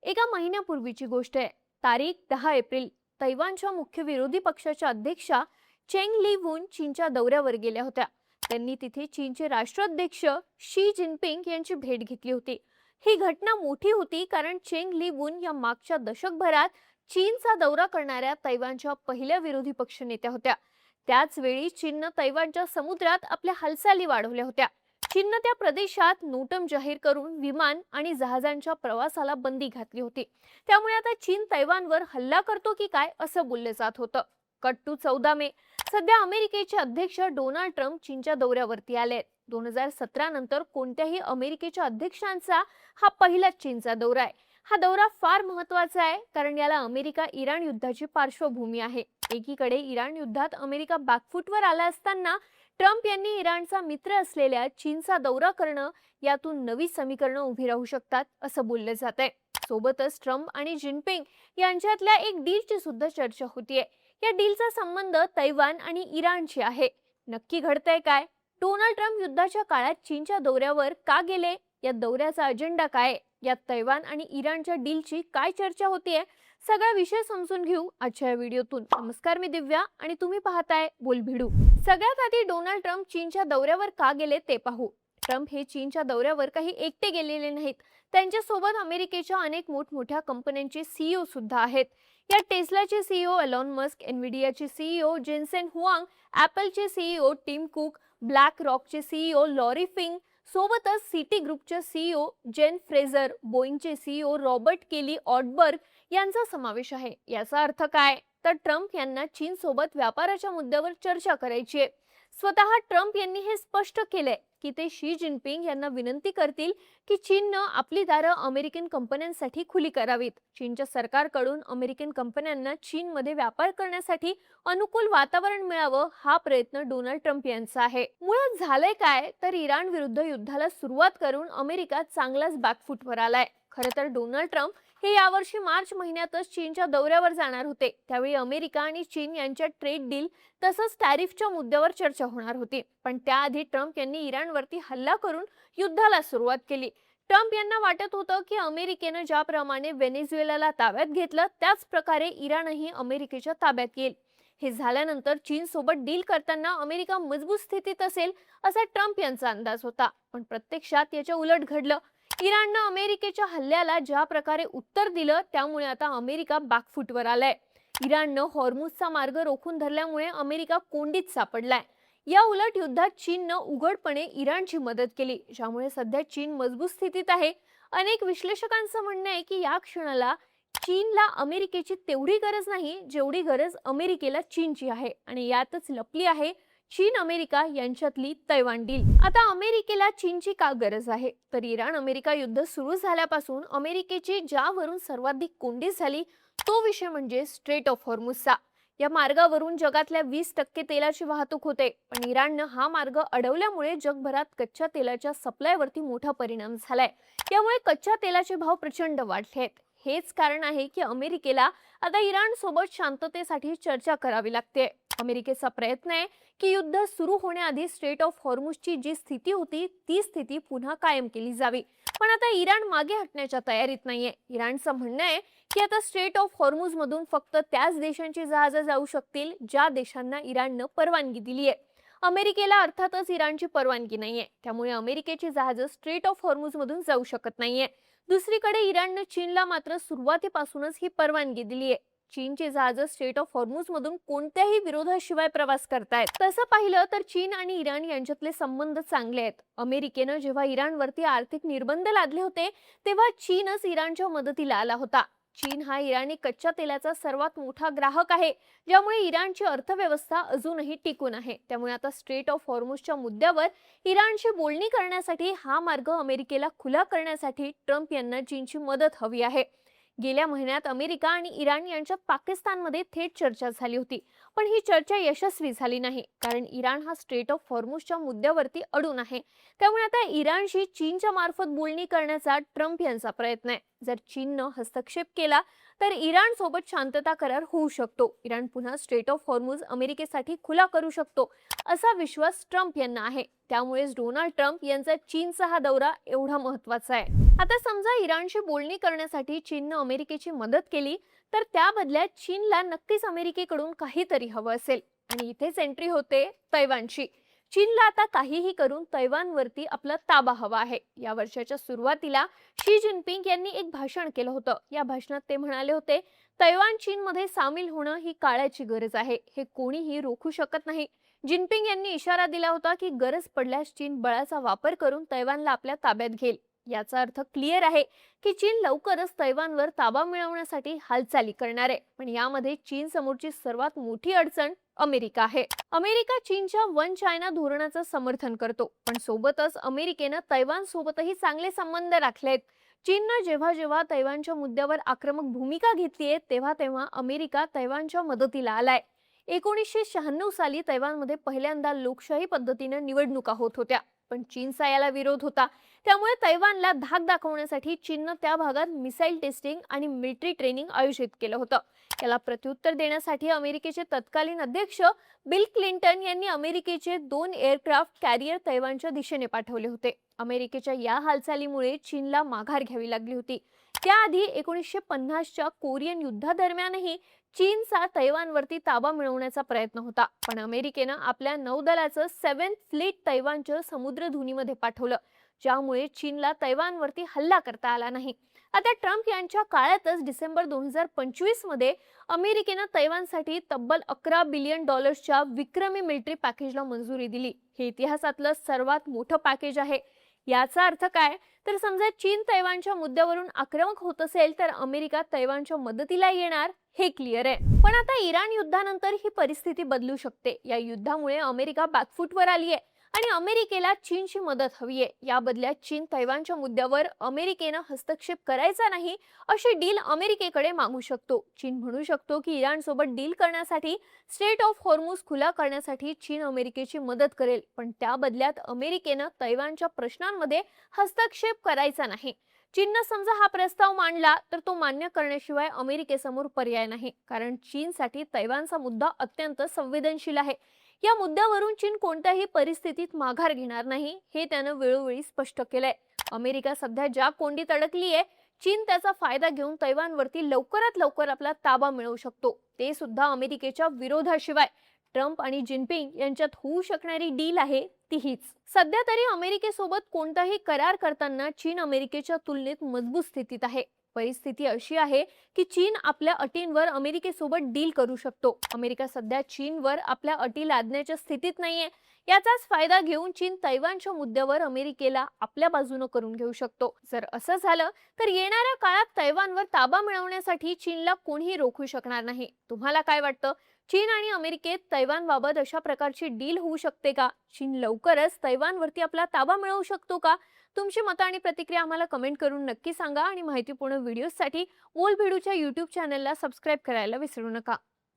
एका महिन्यापूर्वीची गोष्ट आहे। तारीख 10 एप्रिल। तैवानच्या मुख्य विरोधी पक्षाच्या अध्यक्षा चेंग ली वून चीनच्या दौऱ्यावर गेल्या होत्या। त्यांनी तिथे चीनचे राष्ट्राध्यक्ष शी जिनपिंग यांची भेट घेतली होती। ही घटना मोठी होती कारण चेंग ली वून या मागच्या दशकभरात चीनचा दौरा करणाऱ्या तैवानच्या पहिल्या विरोधी पक्ष नेत्या होत्या। त्याच वेळी चीनने तैवानच्या समुद्रात आपल्या हालचाली वाढवल्या होत्या। चीनने त्या प्रदेशात नोटम जाहीर करून विमान आणि जहाजांच्या प्रवासाला बंदी घातली होती। त्यामुळे आता चीन तैवानवर हल्ला करतो की काय असं बोललं जात होतं। कट टू 14 मे। सध्या अमेरिकेचे अध्यक्ष डोनाल्ड ट्रम्प चीनच्या दौऱ्यावरती आले। 2017 नंतर कोणत्याही अमेरिकेच्या अध्यक्षांचा हा पहिलाच चीनचा दौरा आहे। हा दौरा फार महत्त्वाचा आहे कारण याला अमेरिका इराण युद्धाची पार्श्वभूमी आहे। एकीकडे इराण युद्धात अमेरिका बॅकफूटवर आला असताना ट्रम्प यांनी इराणचा मित्र असलेल्या चीनचा दौरा करणं, यातून नवी समीकरणं उभी राहू शकतात असं बोललं जात आहे। सोबतच ट्रम्प आणि जिनपिंग यांच्यातल्या एक डीलची सुद्धा चर्चा होतीये। या डीलचा संबंध तैवान आणि इराणशी आहे। नक्की घडतंय काय? डोनाल्ड ट्रम्प युद्धाच्या काळात चीनच्या दौऱ्यावर का गेले? या दौऱ्याचा अजेंडा काय? यात तैवान आणि इराणच्या डीलची काय चर्चा होतीये? सगळा विषय समजून घेऊ आजच्या व्हिडिओतून। नमस्कार, मी दिव्या आणि तुम्ही पाहताय बोलभिडू। सगळ्यात आधी डोनाल्ड ट्रम्प चीनच्या दौऱ्यावर का गेले ते पाहू। ट्रम्प हे चीनच्या दौऱ्यावर काही एकटे गेलेले नाहीत। त्यांच्या सोबत अमेरिकेच्या अनेक मोठमोठ्या कंपन्यांचे सीईओ सुद्धा आहेत। या टेस्लाचे सीईओ एलॉन मस्क, एनव्हिडियाचे सीईओ जेन्सेन हुआंग, ॲपलचे सीईओ टिम कुक, ब्लॅक रॉकचे सीईओ लॉरी फिंग, सोबतच सिटी ग्रुपचे सीईओ जेन फ्रेझर, बोईंगचे सीईओ रॉबर्ट केली ऑटबर्ग यांचा समावेश आहे। याचा अर्थ काय? तर ट्रम्प यांना चीन सोबत व्यापाराच्या मुद्द्यावर चर्चा करायची आहे। स्वतः ट्रम्प यांनी हे स्पष्ट केले की ते शी जिनपिंग यांना विनंती करतील की चीननं आपली दारं अमेरिकन कंपन्यांसाठी खुली करावीत। चीनच्या सरकारकडून अमेरिकन कंपन्यांना चीनमध्ये व्यापार करण्यासाठी अनुकूल वातावरण मिळावं, हा प्रयत्न डोनाल्ड ट्रम्प यांचा आहे। मुळात झालंय काय तर इराण विरुद्ध युद्धाला सुरुवात करून अमेरिका चांगलाच बॅकफूटवर आलाय। खरं तर डोनाल्ड ट्रम्प हे यावर्षी मार्च महिन्यातच चीनच्या दौऱ्यावर जाणार होते। त्यावेळी अमेरिका आणि चीन यांच्यात ट्रेड डील तसंच टॅरिफच्या मुद्द्यावर चर्चा होणार होती। पण त्याआधी ट्रम्प यांनी इराणवरती हल्ला करून युद्धाला सुरुवात केली। ट्रम्प यांना वाटत होतं की अमेरिकेनं ज्याप्रमाणे व्हेनेझुएलाला ताब्यात घेतलं त्याच प्रकारे इराणही अमेरिकेच्या ताब्यात येईल। हे झाल्यानंतर चीन सोबत डील करताना अमेरिका मजबूत स्थितीत असेल असा ट्रम्प यांचा अंदाज होता। पण प्रत्यक्षात याच्या उलट घडलं। इराणनं अमेरिकेच्या हल्ल्याला ज्या प्रकारे उत्तर दिलं त्यामुळे आता अमेरिका बॅकफूटवर आलाय। इराणनं हॉर्मुझचा मार्ग रोखून धरल्यामुळे अमेरिका कोंडीत सापडलाय। या उलट युद्धात चीननं उघडपणे इराणची मदत केली, ज्यामुळे सध्या चीन मजबूत स्थितीत आहे। अनेक विश्लेषकांचं म्हणणं आहे की या क्षणाला चीनला अमेरिकेची तेवढी गरज नाही जेवढी गरज अमेरिकेला चीनची आहे, आणि यातच लपली आहे चीन अमेरिका यांच्यातली तैवान डील। आता अमेरिकेला चीनची का गरज आहे तर इराण अमेरिका युद्ध सुरू झाल्यापासून अमेरिकेची ज्यावरून सर्वाधिक कोंडी झाली तो विषय म्हणजे स्ट्रेट ऑफ हॉर्मुझचा। या मार्गावरून जगातल्या 20% तेलाची वाहतूक होते, पण इराणनं हा मार्ग अडवल्यामुळे जगभरात कच्च्या तेलाच्या सप्लायवरती मोठा परिणाम झालाय। यामुळे कच्च्या तेलाचे भाव प्रचंड वाढले आहेत। हेच कारण आहे की अमेरिकेला आता इराण सोबत शांततेसाठी चर्चा करावी लागते। अमेरिकेचा प्रयत्न आहे की युद्ध सुरू होण्याआधी स्ट्रेट ऑफ हॉर्मुझची जी स्थिती होती ती स्थिती पुन्हा कायम केली जावी। पण आता इराण मागे हटण्याच्या तयारीत नाहीये। इराणचं म्हणणं आहे की आता स्ट्रेट ऑफ हॉर्मुझ मधून फक्त त्याच देशांची जहाजं जाऊ शकतील ज्या देशांना इराणनं परवानगी दिली आहे। अमेरिकेला अर्थातच इराणची परवानगी नाहीये, त्यामुळे अमेरिकेची जहाजं स्ट्रेट ऑफ हॉर्मुझ मधून जाऊ शकत नाहीये। दुसरीकडे इराणनं चीनला मात्र सुरुवातीपासूनच ही परवानगी दिली आहे। चीनची जहाजं स्ट्रेट ऑफ हॉर्मुझ मधून कोणत्याही विरोधाशिवाय प्रवास करतायत। तसं पाहिलं तर चीन आणि इराण यांच्यातले संबंध चांगले आहेत। अमेरिकेनं जेव्हा इराणवरती आर्थिक निर्बंध लादले होते तेव्हा चीनच इराणच्या मदतीला आला होता। चीन हा इराणी कच्च्या तेलाचा सर्वात मोठा ग्राहक आहे, ज्यामुळे इराणची अर्थव्यवस्था अजूनही टिकून आहे। त्यामुळे आता स्ट्रेट ऑफ हॉर्मुझच्या मुद्द्यावर इराणशी बोलणी करण्यासाठी हा मार्ग अमेरिकेला खुला करण्यासाठी ट्रम्प यांना चीनची मदत हवी आहे। गेल्या महिन्यात अमेरिका आणि इराण यांच्यात पाकिस्तानमध्ये थेट चर्चा झाली होती, पण ही चर्चा यशस्वी झाली नाही कारण इराण हा स्ट्रेट ऑफ हॉर्मुझच्या मुद्द्यावरती अडून आहे। त्यामुळे आता इराणशी चीनच्या मार्फत बोलणी करण्याचा ट्रम्प यांचा प्रयत्न आहे। जर चीननं हस्तक्षेप केला तर इराण सोबत शांतता करार होऊ शकतो। इराण पुन्हा स्ट्रेट ऑफ हॉर्मुझ अमेरिकेसाठी खुला करू शकतो असा विश्वास ट्रम्प यांना आहे। त्यामुळेच डोनाल्ड ट्रम्प यांचा चीनचा हा दौरा एवढा महत्त्वाचा आहे। आता समजा इराणशी बोलणी करण्यासाठी चीननं अमेरिकेची मदत केली, तर त्या बदल्यात चीनला नक्कीच अमेरिकेकडून काहीतरी हवं असेल. आणि इथेच एंट्री होते तैवानची. चीनला आता काहीही करून तैवानवरती आपला ताबा हवा आहे. या वर्षाच्या सुरुवातीला शी जिनपिंग यांनी एक भाषण केलं होतं. या भाषणात ते म्हणाले होते, तैवान चीनमध्ये सामील होणं ही काळाची गरज आहे, हे कोणीही रोखू शकत नाही. जिनपिंग यांनी इशारा दिला होता की गरज पडल्यास चीन बळाचा वापर करून तैवानला आपल्या ताब्यात घेईल. याचा अर्थ क्लिअर आहे की चीन लवकरच तैवानवर ताबा मिळवण्यासाठी हालचाली करणार आहे. पण यामध्ये चीन समोरची सर्वात मोठी अडचण अमेरिका आहे. अमेरिका चीनच्या वन चायना धोरणाचं समर्थन करतो, पण सोबतच अमेरिकेनं तैवान सोबतही चांगले संबंध राखलेत. चीननं जेव्हा जेव्हा तैवानच्या मुद्द्यावर आक्रमक भूमिका घेतलीये, तेव्हा तेव्हा अमेरिका तैवानच्या मदतीला आलाय. 1996 साली तैवानमध्ये पहिल्यांदा लोकशाही पद्धतीने निवडणुका होत होत्या, पण चीनचा याला विरोध होता. त्यामुळे तैवानला धाक दाखवण्यासाठी चीननं त्या भागात मिसाईल टेस्टिंग आणि मिलिटरी ट्रेनिंग आयोजित केलं होतं. याला प्रत्युत्तर देण्यासाठी अमेरिकेचे तत्कालीन अध्यक्ष बिल क्लिंटन यांनी अमेरिकेचे 2 एअरक्राफ्ट कॅरियर तैवानच्या दिशेने पाठवले होते. अमेरिकेच्या या हालचालीमुळे चीनला माघार घ्यावी लागली होती. त्याआधी 1950च्या कोरियन युद्धादरम्यानही चीनचा तैवानवरती ताबा मिळवण्याचा प्रयत्न होता, पण अमेरिकेनं आपल्या नौदलाचं 7th फ्लीट तैवानच्या समुद्रधुनीमध्ये पाठवलं, ज्यामुळे चीनला तैवानवरती हल्ला करता आला नाही. आता ट्रम्प यांच्या काळातच डिसेंबर 2025 मध्ये अमेरिकेनं तैवानसाठी तब्बल $11 बिलियन विक्रमी मिलिटरी पॅकेजला मंजुरी दिली. हे इतिहासातलं सर्वात मोठं पॅकेज आहे. याचा अर्थ काय, तर समजा चीन तैवानच्या मुद्द्यावरून आक्रमक होत असेल तर अमेरिका तैवानच्या मदतीला येणार, हे क्लिअर आहे. पण आता इराण युद्धानंतर ही परिस्थिती बदलू शकते. या युद्धामुळे अमेरिका बॅकफूटवर आली आहे आणि अमेरिकेला चीनची मदत हवी आहे. या बदल्यात चीन तैवानच्या मुद्द्यावर अमेरिकेनं हस्तक्षेप करायचा नाही अशी डील अमेरिकेकडे मागू शकतो. चीन म्हणू शकतो की इराण सोबत डील करण्यासाठी स्ट्रेट ऑफ हॉर्मुझ खुला करण्यासाठी चीन अमेरिकेची मदत करेल, पण त्या बदल्यात अमेरिकेनं तैवानच्या प्रश्नांमध्ये हस्तक्षेप करायचा नाही. चीननं समजा हा प्रस्ताव मांडला तर तो मान्य करण्याशिवाय अमेरिकेसमोर पर्याय नाही, कारण चीनसाठी तैवानचा मुद्दा अत्यंत संवेदनशील आहे. या मुद्द्यावरून चीन कोणत्याही परिस्थितीत माघार घेणार नाही, हे त्यानं वेळोवेळी स्पष्ट केलंय. अमेरिका सध्या ज्या कोंडीत अडकली आहे, चीन त्याचा फायदा घेऊन तैवानवरती लवकरात लवकर आपला ताबा मिळवू शकतो, ते सुद्धा अमेरिकेच्या विरोधाशिवाय. ट्रम्प आणि जिनपिंग यांच्यात होऊ शकणारी डील आहे ती हीच. सध्या तरी अमेरिकेसोबत कोणताही करार करताना चीन अमेरिकेच्या तुलनेत मजबूत स्थितीत आहे. परिस्थिती अशी आहे की चीन आपल्या अटींवर अमेरिकेसोबत डील करू शकतो. अमेरिका सध्या चीनवर आपल्या अटी लादण्याच्या स्थितीत नाहीये. याचाच फायदा घेऊन चीन तैवानच्या मुद्द्यावर अमेरिकेला आपल्या बाजूने करून घेऊ शकतो. जर असं झालं तर येणाऱ्या काळात तैवानवर ताबा मिळवण्यासाठी चीनला कोणीही रोखू शकणार नाही. तुम्हाला काय वाटतं? चीन आणि अमेरिकेत तैवानबाबत अशा प्रकारची डील होऊ शकते का? चीन लवकरच तैवानवरती आपला ताबा मिळवू शकतो का? तुमची मतं आणि प्रतिक्रिया आम्हाला कमेंट करून नक्की सांगा आणि माहितीपूर्ण व्हिडिओसाठी बोलबिडूच्या YouTube चॅनलला सबस्क्राईब करायला विसरू नका.